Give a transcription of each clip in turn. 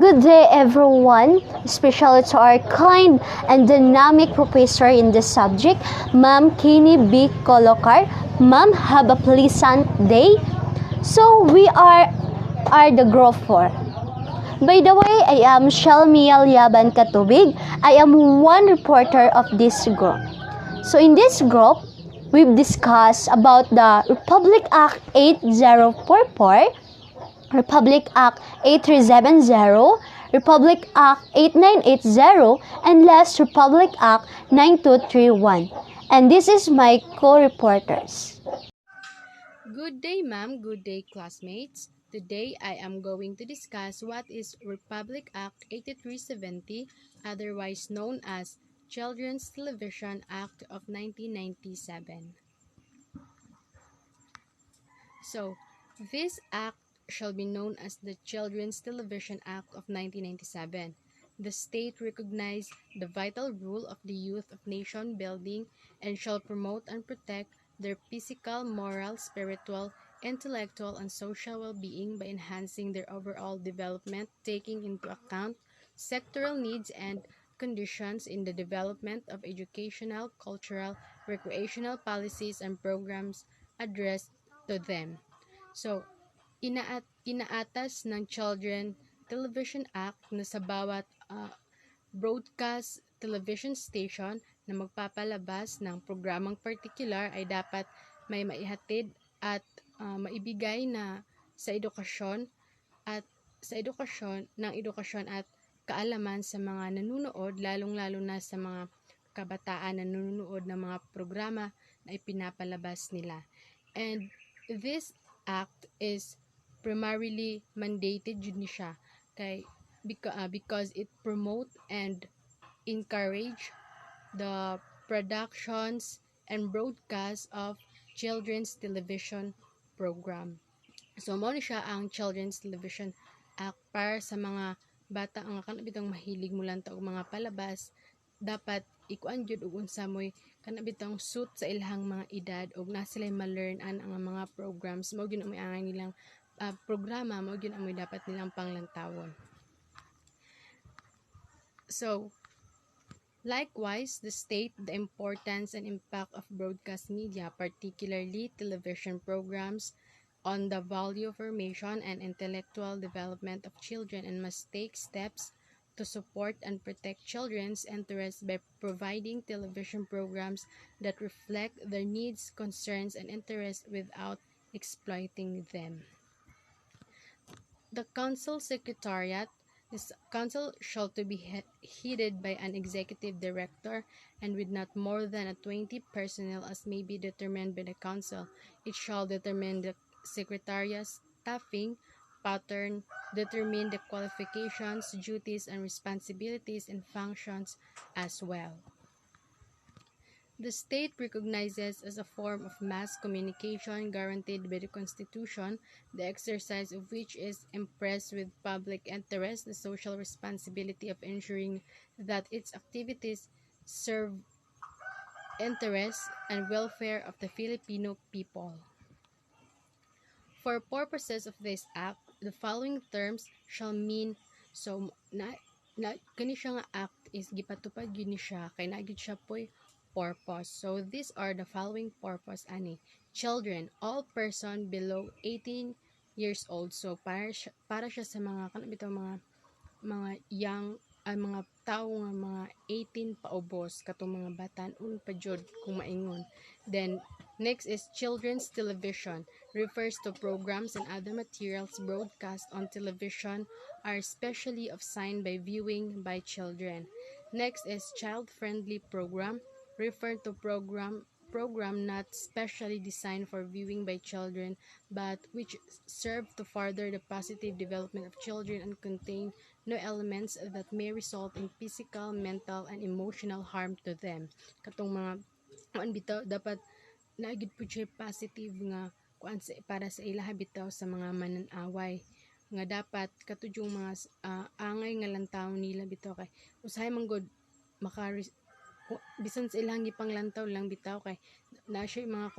Good day, everyone, especially to our kind and dynamic professor in this subject, Ma'am Kini B. Colokar. Ma'am, have a pleasant day. So, we are the group 4. By the way, I am Shelmiel Yaban Katubig. I am one reporter of this group. So, in this group, we've discussed about the Republic Act 8044, Republic Act 8370, Republic Act 8980, and last Republic Act 9231. And this is my co-reporters. Good day, ma'am. Good day, classmates. Today, I am going to discuss what is Republic Act 8370, otherwise known as Children's Television Act of 1997. So, this act shall be known as the Children's Television Act of 1997. The state recognized the vital role of the youth of nation building and shall promote and protect their physical, moral, spiritual, intellectual, and social well-being by enhancing their overall development, taking into account sectoral needs and conditions in the development of educational, cultural, recreational policies and programs addressed to them. So, inaatas ng Children Television Act na sa bawat broadcast television station na magpapalabas ng programang particular ay dapat may maihatid at maibigay na sa edukasyon at edukasyon at kaalaman sa mga nanonood, lalong-lalo na sa mga kabataan na nanonood ng mga programa na ipinapalabas nila. And this act is primarily mandated yun siya because it promote and encourage the productions and broadcast of children's television program. So, mao ni siya ang Children's Television Act para sa mga bata ang kanabitang mahilig mo lang og mga palabas, dapat ikuan jud og unsa moy kanabitang suit sa ilahang mga edad og na sila ma-learn ang mga programs mao gyud ang angay nilang programa, mao gyud ang dapat nilang panglantawon. So, likewise, the state the importance and impact of broadcast media, particularly television programs, on the value formation and intellectual development of children and must take steps to support and protect children's interests by providing television programs that reflect their needs, concerns, and interests without exploiting them. The Council Secretariat. This council shall to be headed by an executive director and with not more than 20 personnel as may be determined by the council. It shall determine the secretariat's staffing pattern, determine the qualifications, duties, and responsibilities and functions as well. The state recognizes as a form of mass communication guaranteed by the Constitution, the exercise of which is impressed with public interest, the social responsibility of ensuring that its activities serve interests and welfare of the Filipino people. For purposes of this act, the following terms shall mean kani siya nga act is gipatupad yun ni siya kay naagid siya po'y purpose. So these are the following purpose ani. Children, all person below 18 years old. So para siya sa mga kanabitaw mga young mga tao nga mga 18 paubos katong mga batan-on pa jud kung maingon. Then next is children's television, refers to programs and other materials broadcast on television are specially assigned by viewing by children. Next is child-friendly program, refer to program not specially designed for viewing by children but which serve to further the positive development of children and contain no elements that may result in physical, mental, and emotional harm to them. Katong mga bitaw dapat naagid po siya positive nga para sa ilaha bitaw sa mga mananaway nga dapat katudyong mga angay nga lantaw nila bitaw kay usahay man god bisan sa ilang gipanglantaw lang bitaw kay na siya mga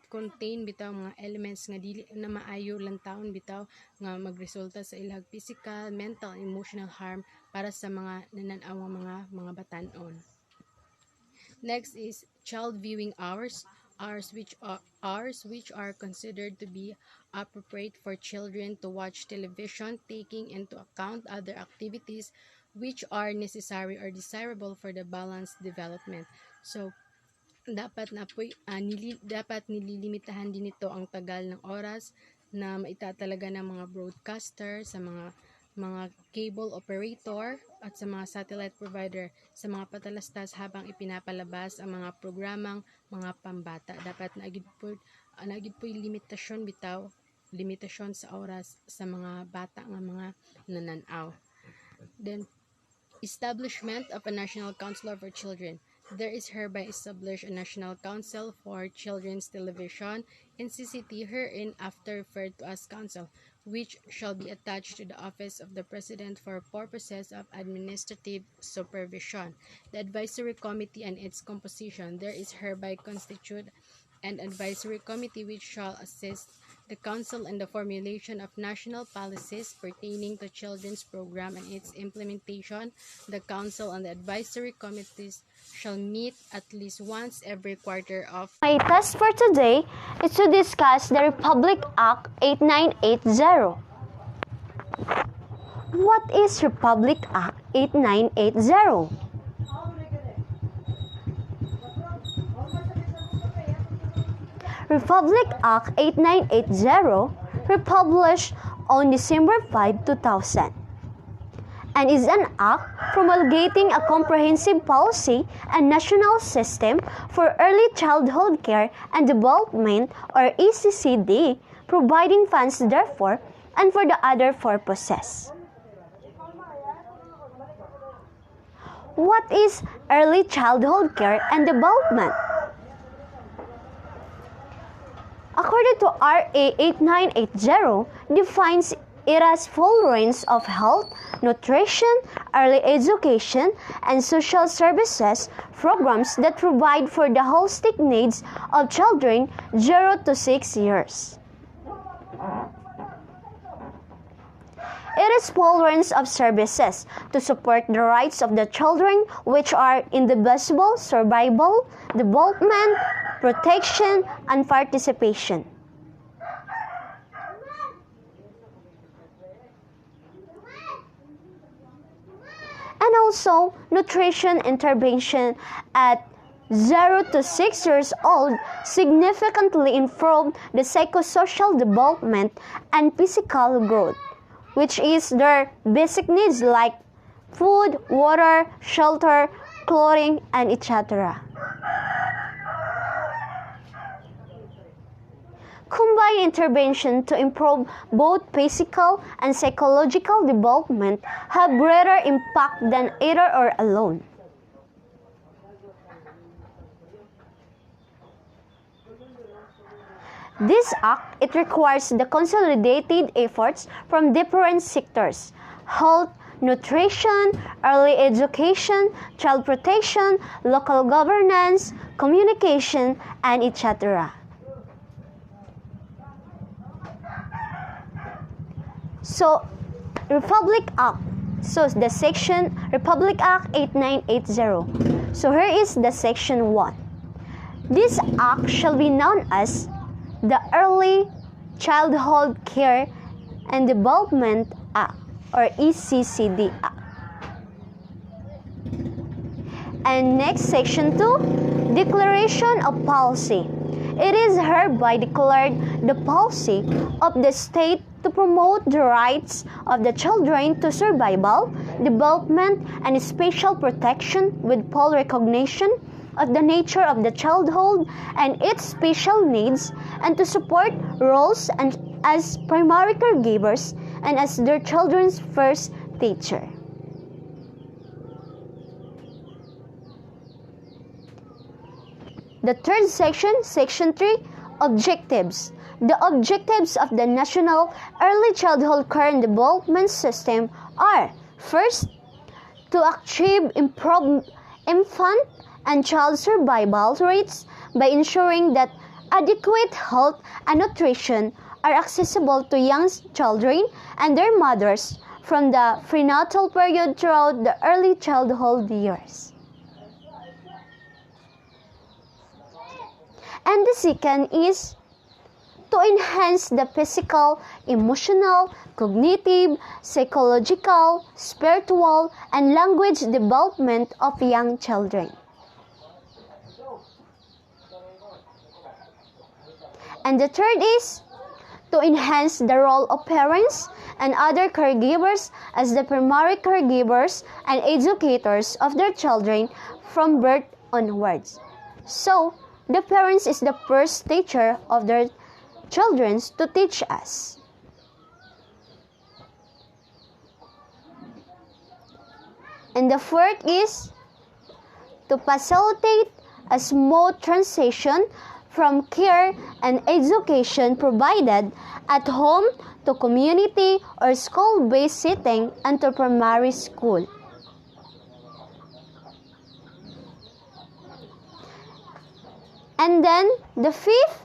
contain bitaw mga elements nga dili na maayo lang taon bitaw nga magresulta sa ilang physical, mental, emotional harm para sa mga nananaw nga mga batan-on. Next is child viewing hours which are considered to be appropriate for children to watch television, taking into account other activities which are necessary or desirable for the balanced development. So dapat nililimitahan din ito ang tagal ng oras na maitatalaga ng mga broadcaster sa mga cable operator at sa mga satellite provider sa mga patalastas habang ipinapalabas ang mga programang mga pambata. Dapat naagid po limitasyon sa oras sa mga bata nga mga nananaw. Then, establishment of a National Council for Children. There is hereby established a National Council for Children's Television, NCCT, herein after referred to as Council, which shall be attached to the office of the President for purposes of administrative supervision. The Advisory Committee and its composition. There is hereby constituted an advisory committee which shall assist the Council in the formulation of national policies pertaining to children's program and its implementation. The Council and the advisory committees shall meet at least once every quarter of. My task for today is to discuss the Republic Act 8980. What is Republic Act 8980? Republic Act 8980, republished on December 5, 2000, and is an act promulgating a comprehensive policy and national system for early childhood care and development, or ECCD, providing funds therefore and for the other purposes. What is early childhood care and development? According to RA 8980, defines it as full range of health, nutrition, early education, and social services programs that provide for the holistic needs of children 0 to 6 years. It is full range of services to support the rights of the children, which are indivisible, survival, development, protection, and participation. And also, nutrition intervention at 0 to 6 years old significantly improve the psychosocial development and physical growth, which is their basic needs like food, water, shelter, clothing, and etc. Combined intervention to improve both physical and psychological development have greater impact than either or alone. This act, it requires the consolidated efforts from different sectors: health, nutrition, early education, child protection, local governance, communication, and etc. So, Republic Act. So, the section Republic Act 8980. So, here is the section 1. This act shall be known as the Early Childhood Care and Development Act, or ECCD Act. And next, section 2, Declaration of Policy. It is hereby declared the policy of the state to promote the rights of the children to survival, development, and special protection with full recognition of the nature of the childhood and its special needs, and to support roles and as primary caregivers and as their children's first teacher. The third section, section 3, Objectives. The objectives of the National Early Childhood Care and Development System are: first, to achieve improved infant and child survival rates by ensuring that Adequate health and nutrition are accessible to young children and their mothers from the prenatal period throughout the early childhood years. And the second is to enhance the physical, emotional, cognitive, psychological, spiritual, and language development of young children. And the third is to enhance the role of parents and other caregivers as the primary caregivers and educators of their children from birth onwards. So, the parents is the first teacher of their children to teach us. And the fourth is to facilitate a smooth transition from care and education provided at home to community or school-based setting and to primary school. And then the fifth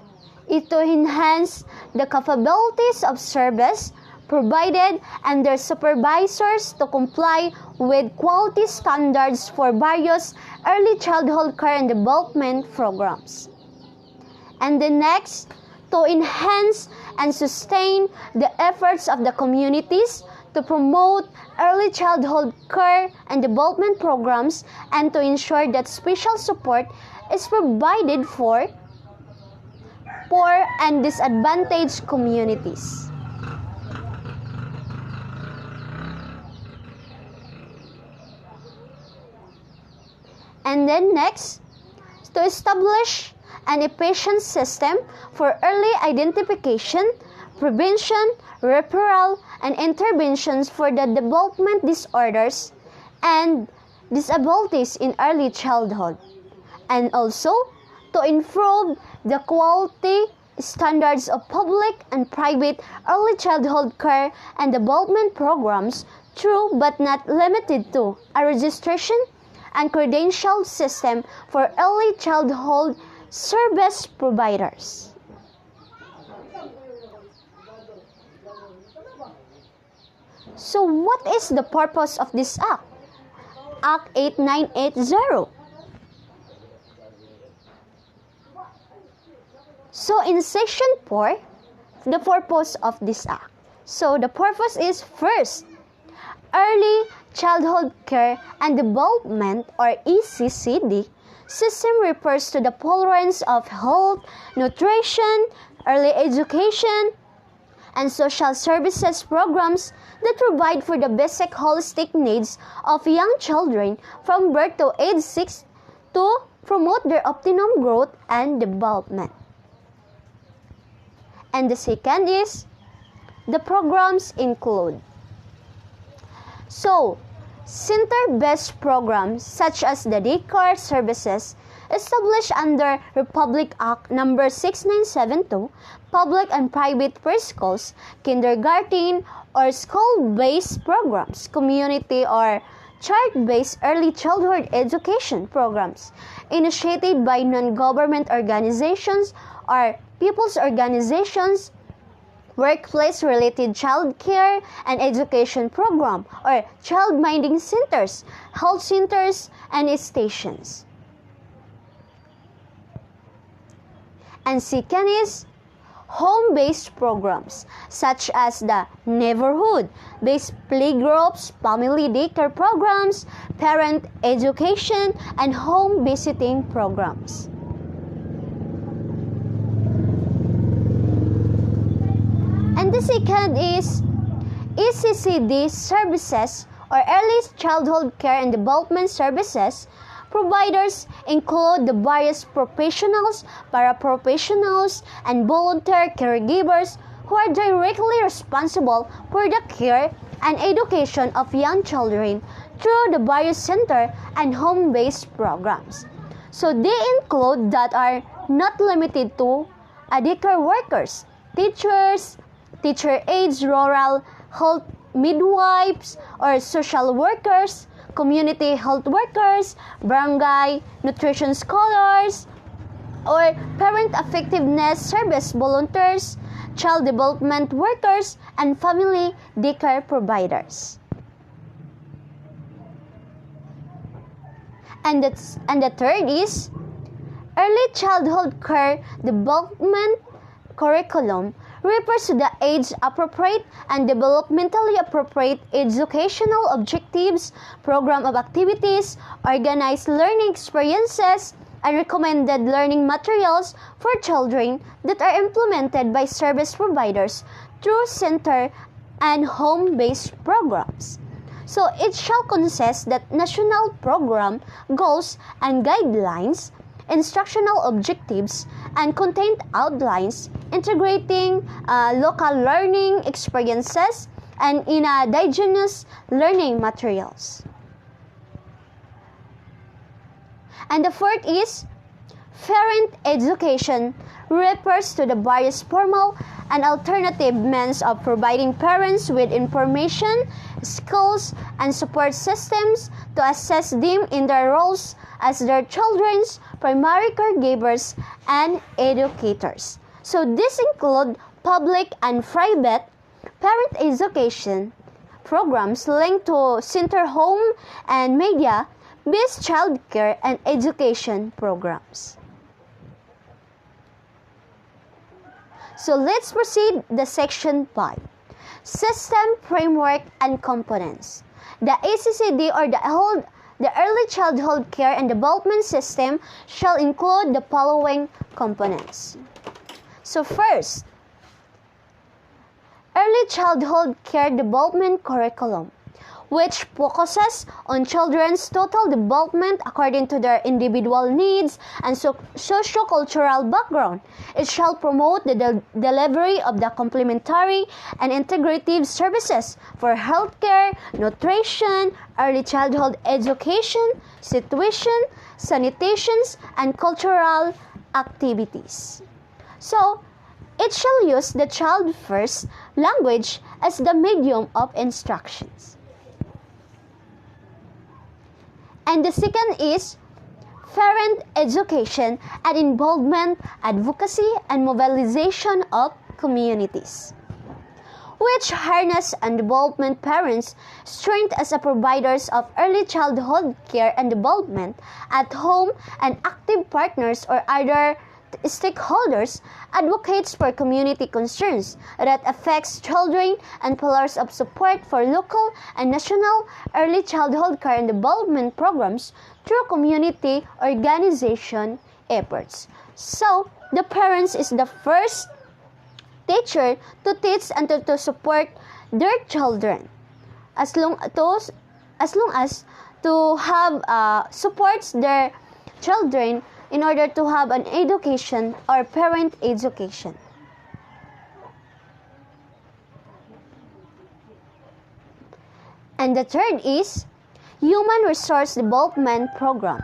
is to enhance the capabilities of service provided and their supervisors to comply with quality standards for various early childhood care and development programs. And the next, to enhance and sustain the efforts of the communities to promote early childhood care and development programs and to ensure that special support is provided for poor and disadvantaged communities. And then next, to establish an efficient system for early identification, prevention, referral, and interventions for the development disorders and disabilities in early childhood, and also to improve the quality standards of public and private early childhood care and development programs through but not limited to a registration and credential system for early childhood service providers. So what is the purpose of this act? Act 8980. So in section 4, the purpose of this act. So the purpose is first, early childhood care and development or ECCD system refers to the tolerance of health, nutrition, early education, and social services programs that provide for the basic holistic needs of young children from birth to age 6 to promote their optimum growth and development. And the second is, the programs include center-based programs such as the daycare services established under Republic Act No. 6972, public and private preschools, kindergarten or school-based programs, community or church-based early childhood education programs initiated by non-government organizations or people's organizations, workplace-related child care and education program or child-minding centers, health centers, and stations. And second is home-based programs such as the neighborhood-based playgroups, family daycare programs, parent education, and home visiting programs. And the second is ECCD services or early childhood care and development services. Providers include the various professionals, paraprofessionals, and volunteer caregivers who are directly responsible for the care and education of young children through the various center and home-based programs. So they include that are not limited to daycare workers, teachers, teacher aides, rural health midwives or social workers, community health workers, barangay nutrition scholars, or parent effectiveness service volunteers, child development workers, and family daycare providers. And the third is early childhood care development curriculum refers to the age-appropriate and developmentally appropriate educational objectives, program of activities, organized learning experiences, and recommended learning materials for children that are implemented by service providers through center and home-based programs. So it shall consist that national program goals and guidelines, instructional objectives, and content outlines integrating local learning experiences and indigenous learning materials. And the fourth is parent education refers to the various formal and alternative means of providing parents with information, skills, and support systems to assess them in their roles as their children's primary caregivers and educators. So this include public and private parent education programs linked to center home and media-based child care and education programs. So let's proceed the section 5. System, framework, and components. The ACCD or the Early Childhood Care and Development System shall include the following components. So first, Early Childhood Care Development Curriculum, which focuses on children's total development according to their individual needs and socio-cultural background. It shall promote the delivery of the complementary and integrative services for healthcare, nutrition, early childhood education, sanitations, and cultural activities. So, it shall use the child-first language as the medium of instructions. And the second is parent education and involvement, advocacy, and mobilization of communities, which harness and development parents' strength as a providers of early childhood care and development at home and active partners or other stakeholders, advocates for community concerns that affects children and pillars of support for local and national early childhood care and development programs through community organization efforts. So, the parents is the first teacher to teach and to support their children as long as to have supports their children in order to have an education or parent education. And the third is Human Resource Development Program,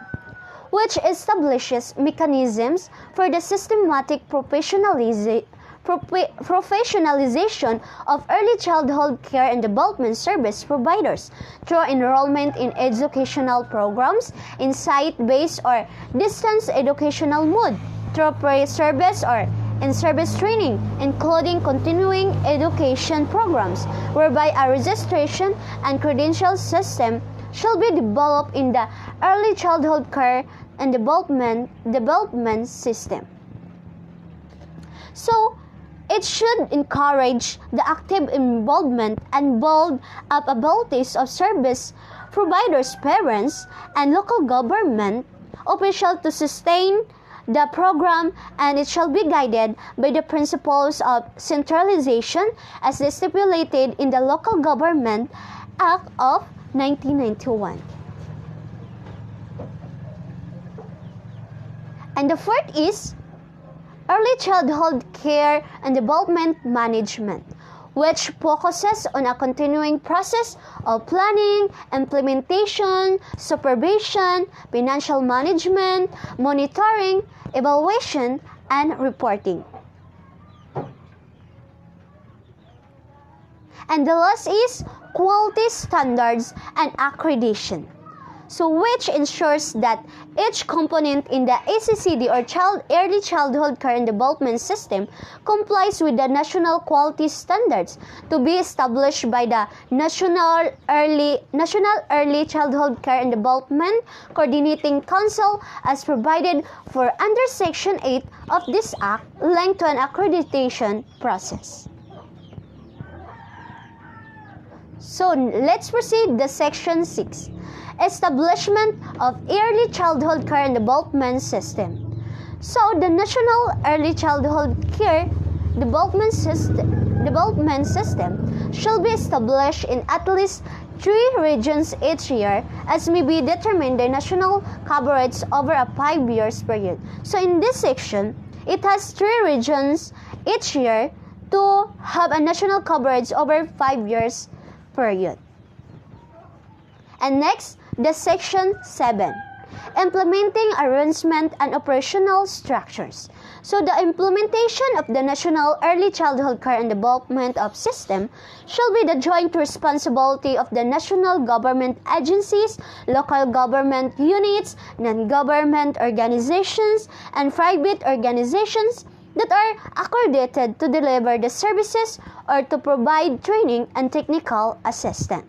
which establishes mechanisms for the systematic professionalization of early childhood care and development service providers through enrollment in educational programs in site-based or distance educational mode, through pre-service or in-service training, including continuing education programs, whereby a registration and credential system shall be developed in the early childhood care and development system. So, it should encourage the active involvement and build up abilities of service providers, parents, and local government officials to sustain the program, and it shall be guided by the principles of centralization as stipulated in the Local Government Act of 1991. And the fourth is Early Childhood Care and Development Management, which focuses on a continuing process of planning, implementation, supervision, financial management, monitoring, evaluation, and reporting. And the last is Quality Standards and Accreditation. so which ensures that each component in the ACCD or Early Childhood Care and Development System complies with the national quality standards to be established by the National Early Childhood Care and Development Coordinating Council as provided for under Section 8 of this Act linked to an accreditation process. So let's proceed to Section 6. Establishment of Early Childhood Care and Development System. So the National Early Childhood Care Development System shall be established in at least 3 regions each year as may be determined by national coverage over a 5 years period. So in this section, it has 3 regions each year to have a national coverage over 5 years period. And next, the Section 7, implementing arrangement and operational structures. So the implementation of the National Early Childhood Care and Development of System shall be the joint responsibility of the national government agencies, local government units, non-government organizations, and private organizations that are accredited to deliver the services or to provide training and technical assistance.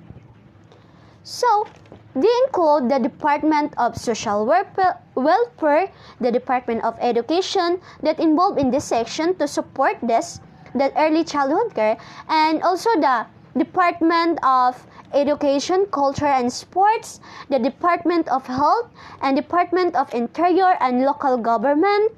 So, they include the Department of Social Welfare, the Department of Education that involved in this section to support the early childhood care, and also the Department of Education, Culture and Sports, the Department of Health, and Department of Interior and Local Government,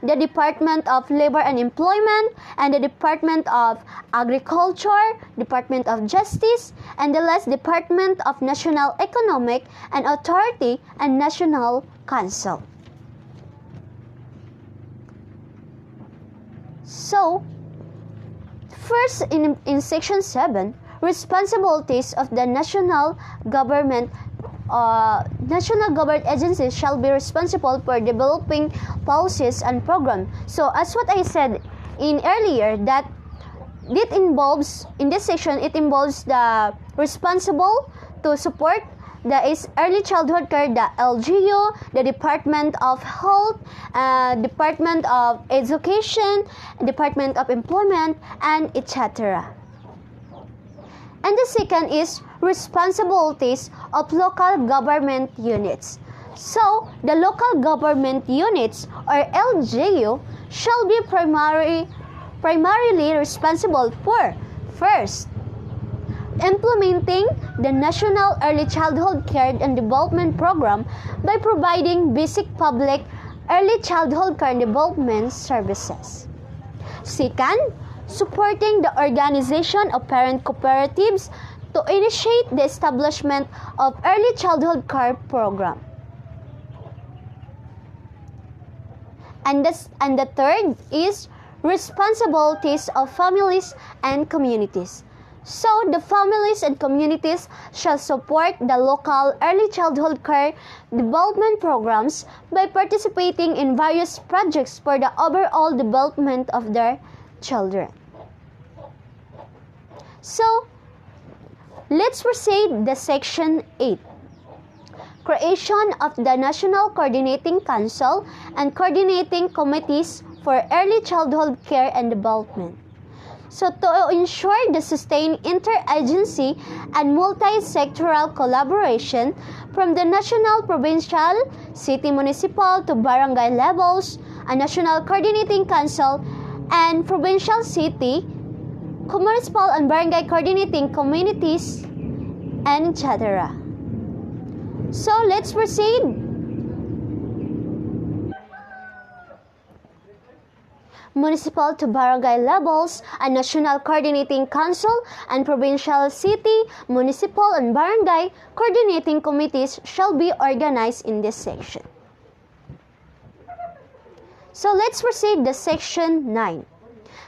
the Department of Labor and Employment, and the Department of Agriculture, Department of Justice, and the last Department of National Economic and Authority and National Council. So, first in Section 7, responsibilities of the national government agencies shall be responsible for developing policies and programs. So as what I said in earlier, that it involves, in this section, it involves the responsible to support the early childhood care, the LGU, the Department of Health, Department of Education, Department of Employment, and etc. And the second is responsibilities of local government units. So, the local government units or LGU shall be primarily responsible for, first, implementing the National Early Childhood Care and Development Program by providing basic public early childhood care and development services. Second, supporting the organization of parent cooperatives to initiate the establishment of early childhood care program. And the third is responsibilities of families and communities. So the families and communities shall support the local early childhood care development programs by participating in various projects for the overall development of their children. So, let's proceed to Section 8. Creation of the National Coordinating Council and Coordinating Committees for Early Childhood Care and Development. So, to ensure the sustained interagency and multi-sectoral collaboration from the national, provincial, city, municipal to barangay levels, a National Coordinating Council and provincial, city, municipal and barangay coordinating communities, and etc. So let's proceed. Municipal to barangay levels, a National Coordinating Council and provincial, city, municipal and barangay coordinating committees shall be organized in this section. So let's proceed to Section 9.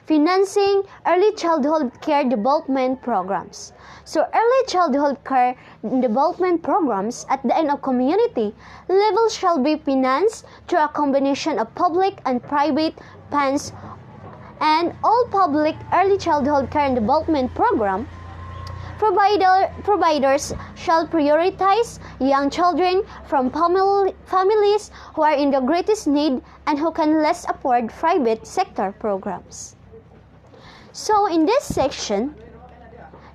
Financing early childhood care development programs. So early childhood care development programs at the end of community level shall be financed through a combination of public and private funds, and all public early childhood care and development program Providers shall prioritize young children from families who are in the greatest need and who can less afford private sector programs. So in this section,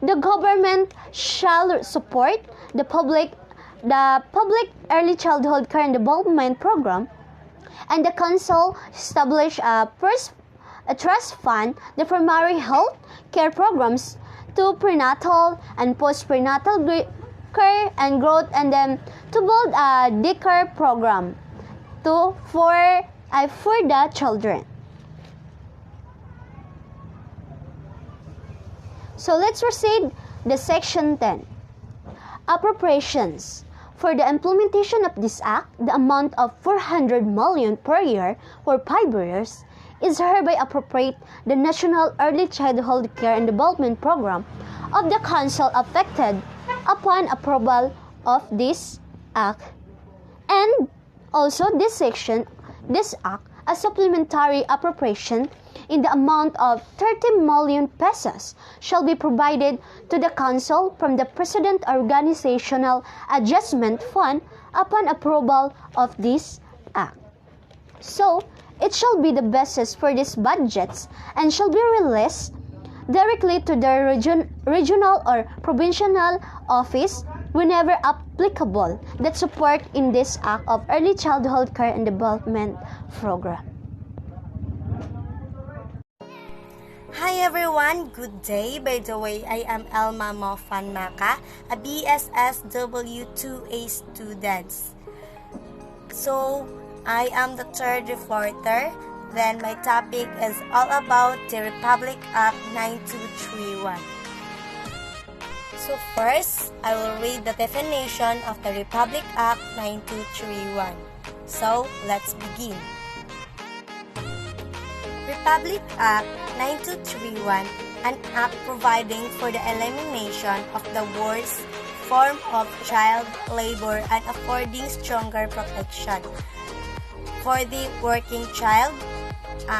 the government shall support the public early childhood care and development program, and the council establish a trust fund the primary health care programs to prenatal and postprenatal care and growth, and then to build a daycare program for the children. So let's proceed to section 10. Appropriations. For the implementation of this act, the amount of 400 million per year for 5 years is hereby appropriate the National Early Childhood Care and Development Program of the Council affected upon approval of this act. And also this act, a supplementary appropriation in the amount of 30 million pesos shall be provided to the Council from the President Organizational Adjustment Fund upon approval of this act. So, it shall be the basis for these budgets and shall be released directly to the regional or provincial office whenever applicable that support in this act of early childhood care and development program. Hi everyone, good day. By the way, I am Elma Mofan Maka, a BSSW2A student. So, I am the third reporter. Then my topic is all about the Republic Act 9231. So first, I will read the definition of the Republic Act 9231. So, let's begin. Republic Act 9231, an act providing for the elimination of the worst form of child labor and affording stronger protection for the working child,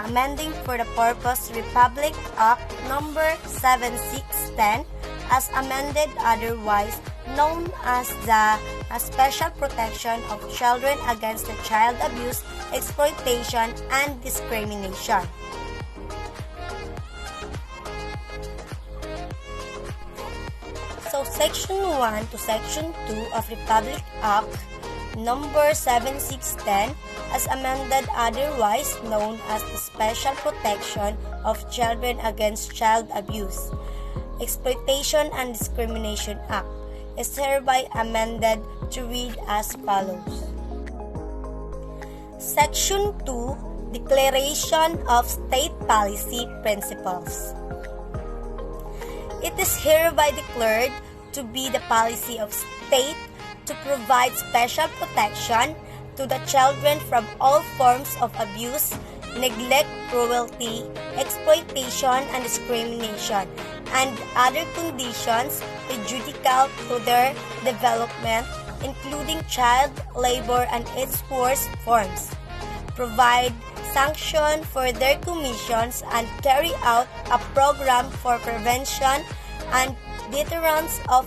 amending for the purpose Republic Act number 7610 as amended, otherwise known as the Special Protection of Children Against the Child Abuse, Exploitation, and Discrimination. So, Section 1 to Section 2 of Republic Act number 7610 as amended, otherwise known as the Special Protection of Children Against Child Abuse, Exploitation, and Discrimination Act is hereby amended to read as follows. Section 2, Declaration of State Policy Principles. It is hereby declared to be the policy of state to provide special protection to the children from all forms of abuse, neglect, cruelty, exploitation, and discrimination, and other conditions prejudicial to their development, including child labor and its worst forms. Provide sanction for their commissions and carry out a program for prevention and deterrence of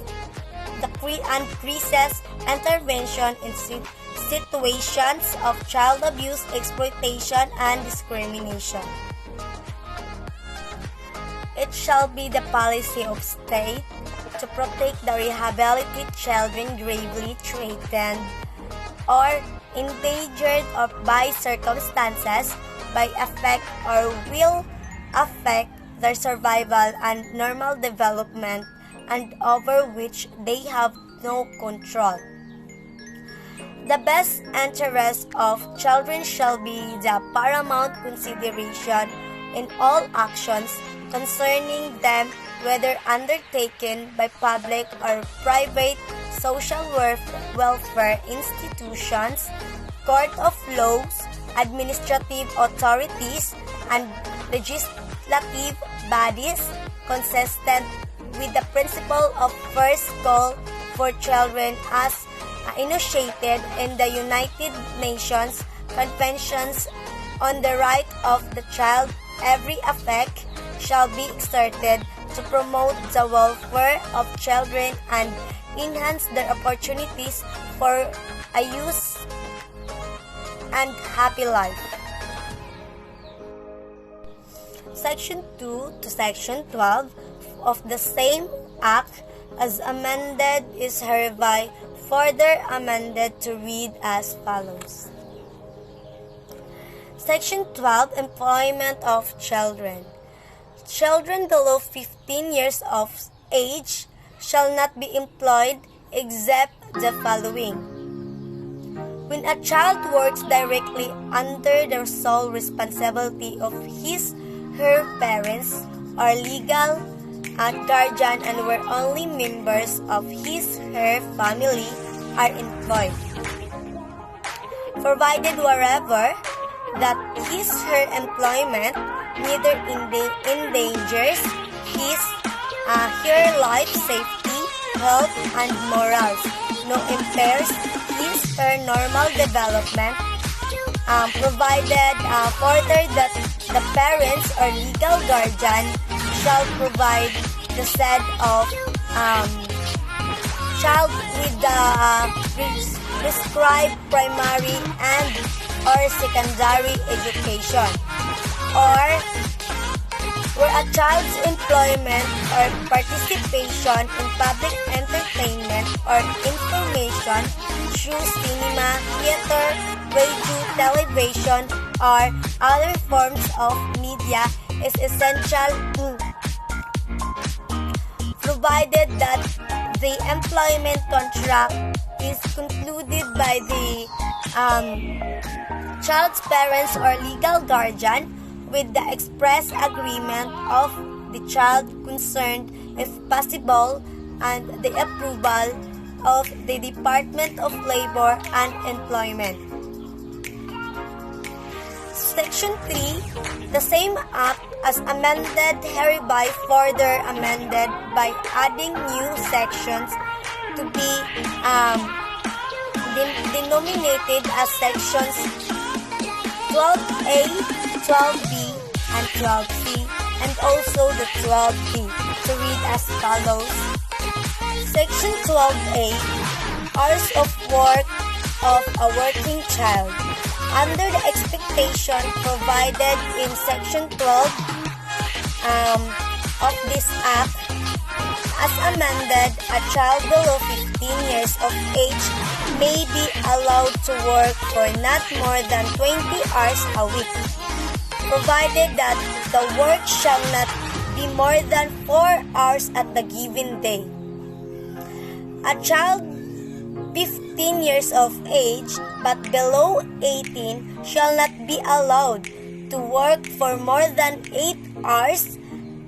the pre-and-crisis intervention in situations of child abuse, exploitation, and discrimination. It shall be the policy of state to protect the rehabilitated children gravely threatened or endangered by circumstances by affect or will affect their survival and normal development and over which they have no control. The best interest of children shall be the paramount consideration in all actions concerning them, whether undertaken by public or private social welfare institutions, court of laws, administrative authorities, and legislative bodies, consistent with the principle of first call for children as enunciated in the United Nations Conventions on the Right of the Child. Every effort shall be exerted to promote the welfare of children and enhance their opportunities for a use and happy life. Section 2 to Section 12 of the same Act as amended is hereby further amended to read as follows. Section 12, Employment of Children. Children below 15 years of age shall not be employed except the following. When a child works directly under the sole responsibility of her parents or legal guardian and where only members of her family are employed. Provided wherever that her employment neither endangers her life, safety, health, and morals, no impairs her normal development, provided further that the parents or legal guardian shall provide the said of child with the prescribed primary and or secondary education, or where a child's employment or participation in public entertainment or information through cinema, theater, radio, television, or other forms of media is essential to, provided that the employment contract is concluded by the child's parents or legal guardian with the express agreement of the child concerned, if possible, and the approval of the Department of Labor and Employment. Section 3, the same Act as amended hereby further amended by adding new sections to be denominated as sections 12A, 12B, and 12C, and also the 12D, to read as follows. Section 12A, hours of work of a working child. Under the expectation provided in Section 12 of this Act, as amended, a child below 15 years of age may be allowed to work for not more than 20 hours a week, provided that the work shall not be more than 4 hours at the given day. A child 15 years of age but below 18 shall not be allowed to work for more than 8 hours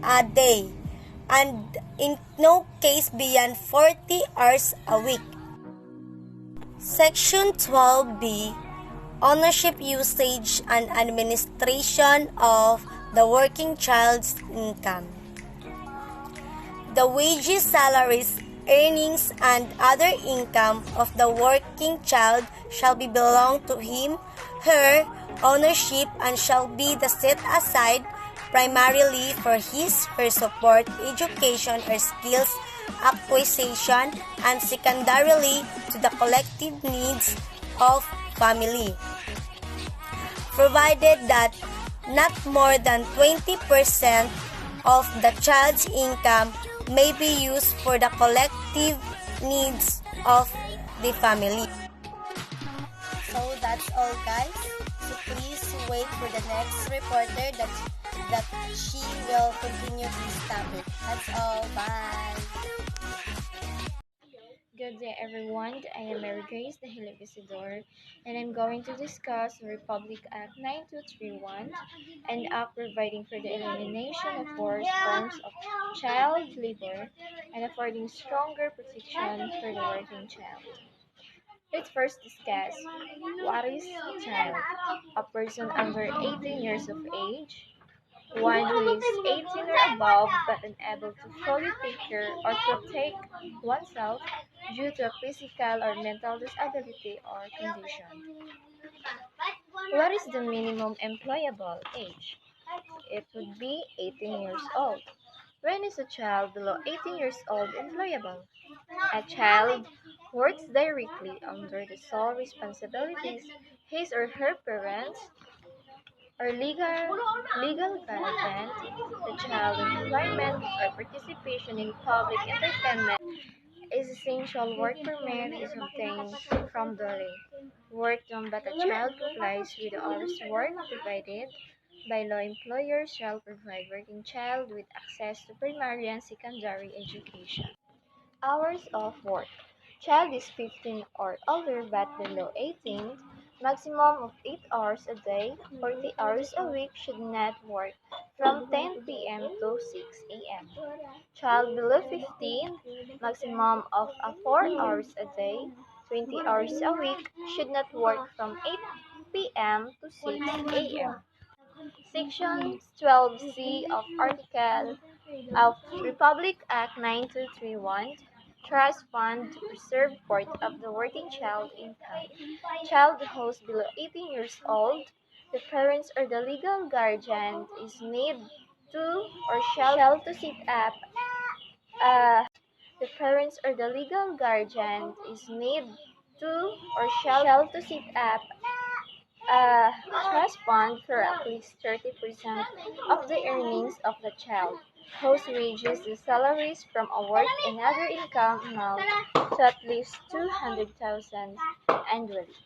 a day, and in no case beyond 40 hours a week. Section 12B, Ownership, Usage, and Administration of the Working Child's Income. The wages, salaries, earnings, and other income of the working child shall be belong to him, her, ownership, and shall be the set aside primarily for her support, education, or skills acquisition, and secondarily to the collective needs of family, provided that not more than 20% of the child's income may be used for the collective needs of the family. So that's all, guys. So please wait for the next reporter that she will continue this topic. That's all. Bye. Good day, everyone. I am Mary Grace Dahila Visidor, and I'm going to discuss the Republic Act 9231, an act providing for the elimination of worst forms of child labor and affording stronger protection for the working child. Let's first discuss what is a child. A person under 18 years of age, one who is 18 or above but unable to fully take care or protect oneself due to a physical or mental disability or condition. What is the minimum employable age? It would be 18 years old. When is a child below 18 years old employable? A child works directly under the sole responsibilities his or her parents or legal guardian. The child employment or participation in public entertainment is essential. Work permit is obtained from the work done, but a child complies with the hours work provided by law. Employers shall provide working child with access to primary and secondary education. Hours of work. Child is 15 or older but below 18, maximum of 8 hours a day, 40 hours a week, should not work from 10 p.m. to 6 a.m. Child below 15, maximum of 4 hours a day, 20 hours a week, should not work from 8 p.m. to 6 a.m. Section 12C of Article of Republic Act 9231, Trust Fund to preserve part of the working child income. Child who's below 18 years old, the parents or the legal guardian is need to or shall to set up the parents or the legal guardian is need to or shall to set up a trust fund for at least 30% of the earnings of the child, whose wages and salaries from a work and other income amount to at least 200,000 annually.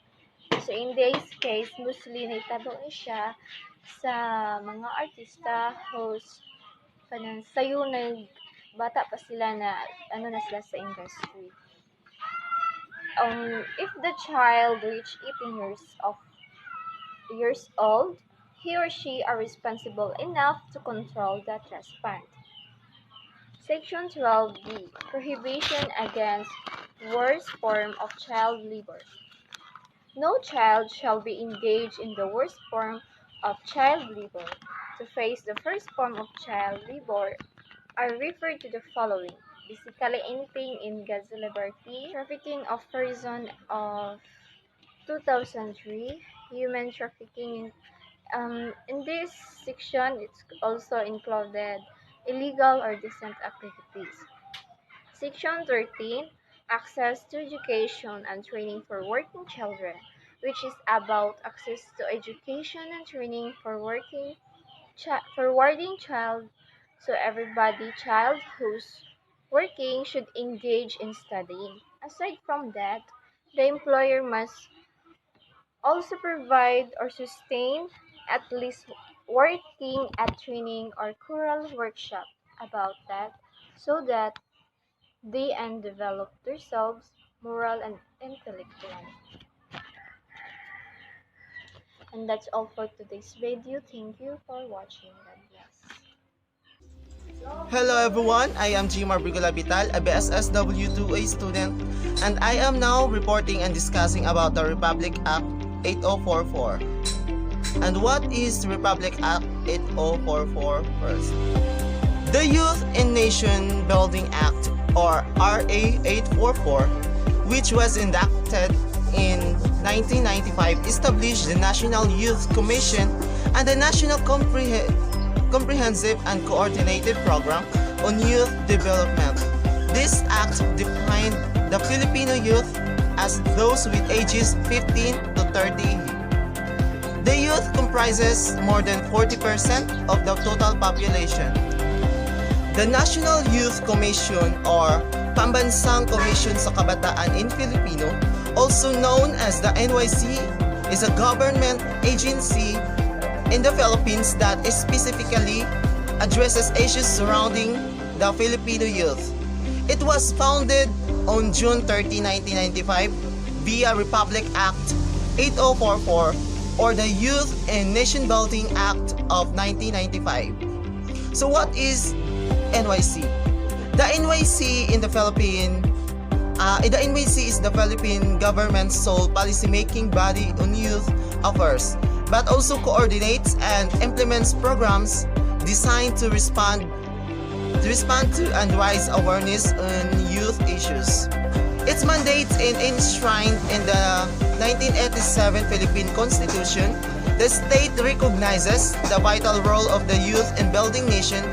So in this case, mostly naitabo ni siya sa mga artista whose sayo bata pa sila na na sila sa industry. If the child reach 18 years old, he or she are responsible enough to control the trust fund. Section 12B, Prohibition against worst form of child labor. No child shall be engaged in the worst form of child labor. To face the first form of child labor are referred to the following: basically anything in Gaza Liberty, trafficking of person of 2003, human trafficking. In this section, it's also included illegal or decent activities. Section 13, Access to education and training for working children, which is about access to education and training for working child. So everybody child who's working should engage in studying. Aside from that, the employer must also provide or sustain at least working at training or choral workshop about that, so that they and develop themselves moral and intellectual. And that's all for today's video. Thank you for watching. God bless. Hello everyone, I am Jimar Brigula Vital, a BSSW2A student, and I am now reporting and discussing about the Republic Act 8044. And what is Republic Act 8044 first? The Youth and Nation Building Act, or RA 844, which was enacted in 1995, established the National Youth Commission and the National Comprehensive and Coordinated Program on Youth Development. This act defined the Filipino youth as those with ages 15 to 30. The youth comprises more than 40% of the total population. The National Youth Commission, or Pambansang Commission sa Kabataan in Filipino, also known as the NYC, is a government agency in the Philippines that specifically addresses issues surrounding the Filipino youth. It was founded on June 30, 1995 via Republic Act 8044, or the Youth and Nation Building Act of 1995. So what is NYC? The NYC in the Philippines, the NYC is the Philippine government's sole policymaking body on youth affairs, but also coordinates and implements programs designed to respond to and raise awareness on youth issues. Its mandate is enshrined in the 1987 Philippine Constitution, The state recognizes the vital role of the youth in building nation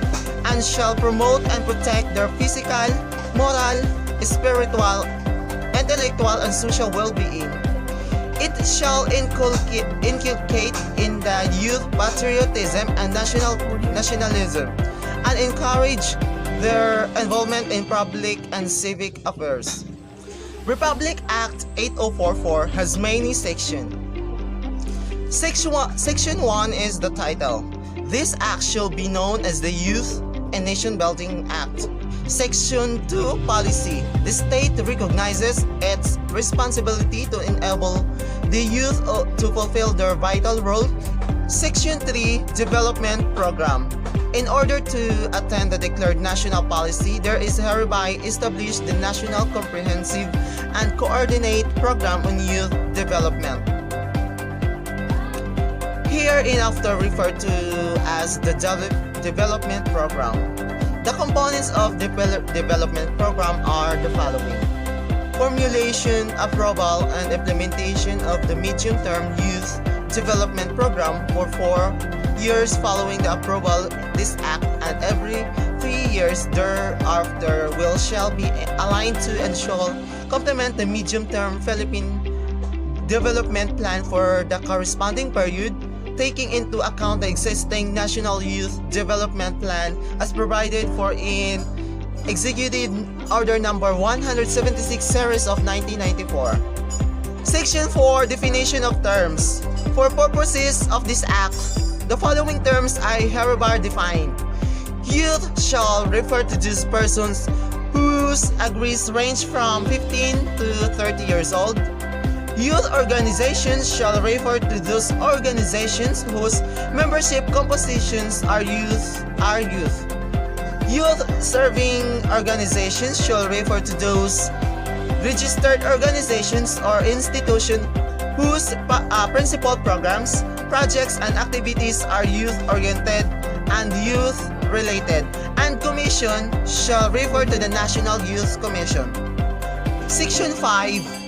and shall promote and protect their physical, moral, spiritual, intellectual, and social well-being. It shall inculcate in the youth patriotism and nationalism and encourage their involvement in public and civic affairs. Republic Act 8044 has many sections. Section 1 is the title. This act shall be known as the Youth and Nation Building Act. Section 2 Policy. The state recognizes its responsibility to enable the youth to fulfill their vital role. Section 3 Development Program. In order to attain the declared national policy, there is hereby established the National Comprehensive and Coordinate Program on Youth Development. Hereinafter referred to as the Development Program. The components of the Development Program are the following: formulation, approval, and implementation of the medium-term Youth Development Program for 4 years following the approval of this act, and every 3 years thereafter shall be aligned to and shall complement the medium-term Philippine Development Plan for the corresponding period, taking into account the existing National Youth Development Plan as provided for in Executive Order Number 176 Series of 1994. Section 4 Definition of Terms. For purposes of this act, the following terms are hereby defined. Youth shall refer to those persons whose ages range from 15 to 30 years old. Youth organizations shall refer to those organizations whose membership compositions are youth. Youth serving organizations shall refer to those registered organizations or institutions whose principal programs, projects, and activities are youth-oriented and youth-related. And commission shall refer to the National Youth Commission. Section 5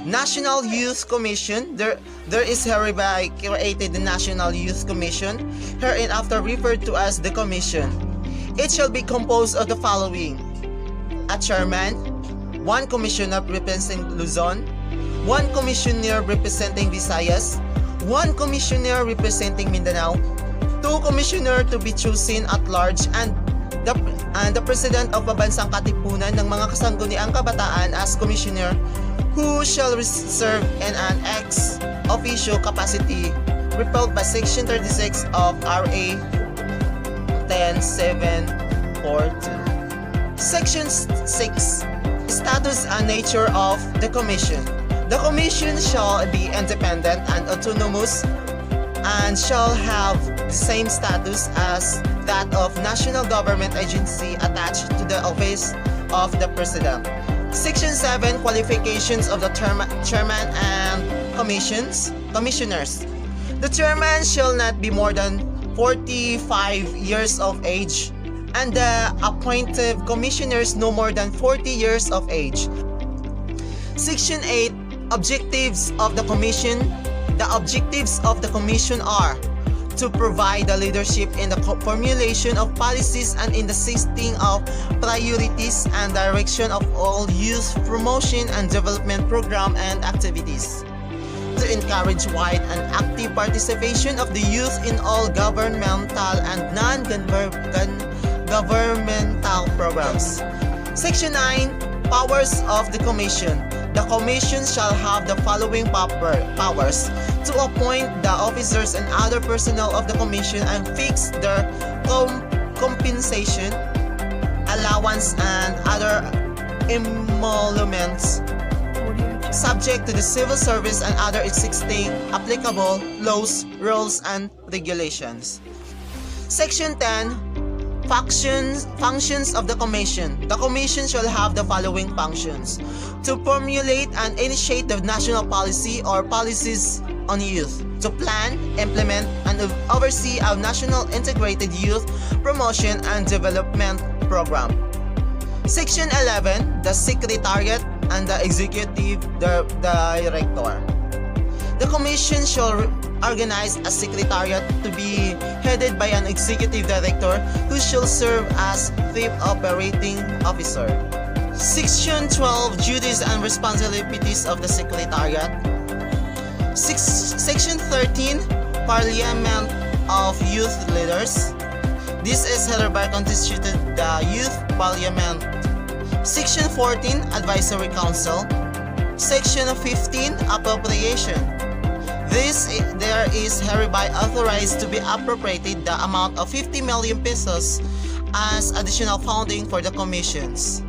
National Youth Commission. There is hereby created the National Youth Commission, hereinafter referred to as the Commission. It shall be composed of the following: a chairman, 1 commissioner representing Luzon, 1 commissioner representing Visayas, 1 commissioner representing Mindanao, 2 commissioner to be chosen at large, and the President of Pabansang Katipunan ng mga Kasangguniang Kabataan as commissioner, who shall serve in an ex officio capacity repealed by Section 36 of RA 10742. Section 6 Status and nature of the Commission. The Commission shall be independent and autonomous and shall have the same status as that of national government agency attached to the office of the President. Section 7 Qualifications of the Chairman and Commissioners. The Chairman shall not be more than 45 years of age, and the appointed Commissioners no more than 40 years of age. Section 8 Objectives of the Commission. The objectives of the Commission are to provide the leadership in the formulation of policies and in the setting of priorities and direction of all youth promotion and development program and activities. To encourage wide and active participation of the youth in all governmental and non-governmental programs. Section 9 Powers of the Commission. The Commission shall have the following powers: to appoint the officers and other personnel of the Commission and fix their compensation, allowance, and other emoluments subject to the civil service and other existing applicable laws, rules, and regulations. Section 10 Functions of the Commission. The Commission shall have the following functions: to formulate and initiate the national policy or policies on youth, to plan, implement, and oversee a national integrated youth promotion and development program. Section 11 The Secretariat and the Executive Director. The Commission shall organize a secretariat to be headed by an executive director who shall serve as chief operating officer. Section 12 Duties and responsibilities of the secretariat. Section 13 Parliament of Youth Leaders. This is hereby constituted the Youth Parliament. Section 14 Advisory Council. Section 15 Appropriation. There is hereby authorized to be appropriated the amount of 50 million pesos as additional funding for the commissions.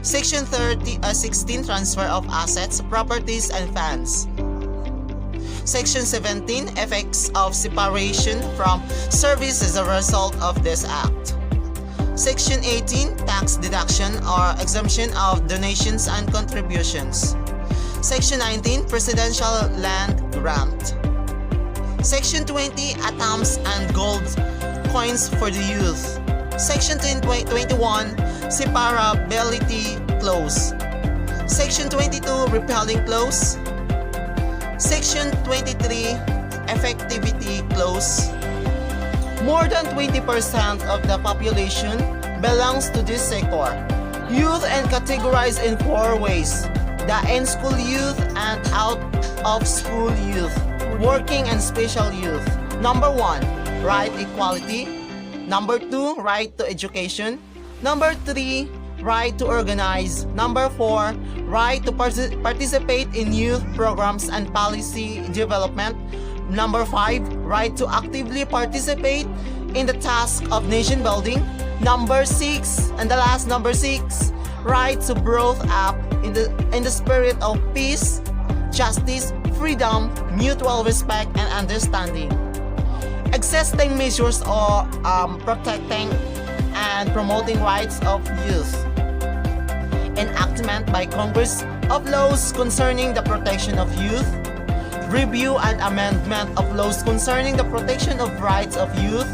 Section 16 Transfer of assets, properties, and funds. Section 17 Effects of separation from service as a result of this act. Section 18 Tax deduction or exemption of donations and contributions. Section 19 Presidential Land Grant. Section 20 Atoms and Gold Coins for the Youth. Section 21 Separability Clause. Section 22 Repelling Clause. Section 23 Effectivity Clause. More than 20% of the population belongs to this sector. Youth and categorized in 4 ways: the in-school youth and out-of-school youth, working and special youth. Number 1, right equality. Number 2, right to education. Number 3, right to organize. Number 4, right to participate in youth programs and policy development. Number 5, right to actively participate in the task of nation building. Number 6, and the last number 6, right to growth up in the spirit of peace, justice, freedom, mutual respect, and understanding. Existing measures are protecting and promoting rights of youth. Enactment by Congress of laws concerning the protection of youth. Review and amendment of laws concerning the protection of rights of youth.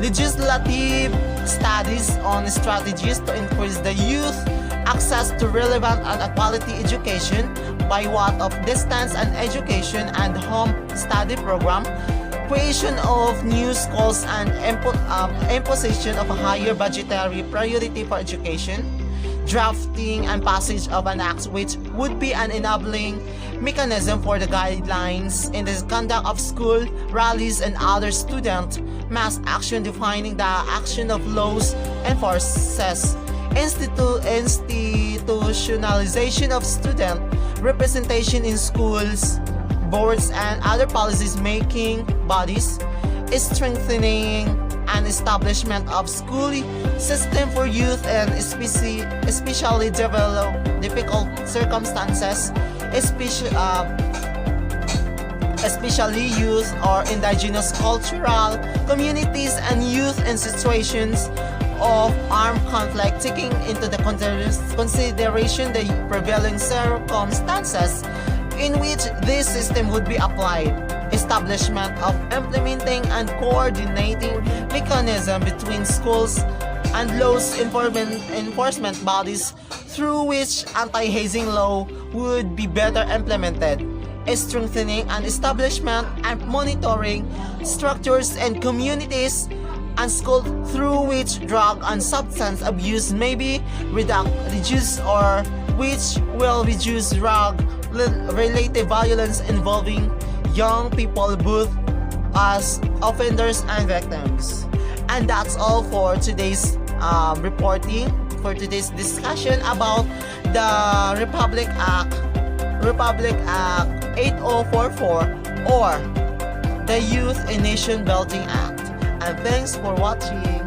Legislative studies on strategies to increase the youth access to relevant and quality education by way of distance and education and home study program. Creation of new schools and imposition of a higher budgetary priority for education. Drafting and passage of an act which would be an enabling mechanism for the guidelines in the conduct of school rallies and other student mass action, defining the action of laws enforces. Institutionalization of student representation in schools, boards, and other policies making bodies. Strengthening and establishment of school system for youth and especially difficult circumstances, especially youth or indigenous cultural communities and youth in situations of armed conflict, taking into the consideration the prevailing circumstances in which this system would be applied. Establishment of implementing and coordinating mechanism between schools and laws enforcement bodies through which anti-hazing law would be better implemented. Strengthening and establishment and monitoring structures and communities and schools through which drug and substance abuse may be reduced or which will reduce drug-related violence involving young people both as offenders and victims. And that's all for today's reporting, for today's discussion about the Republic Act 8044 or the Youth and Nation Building Act. And thanks for watching.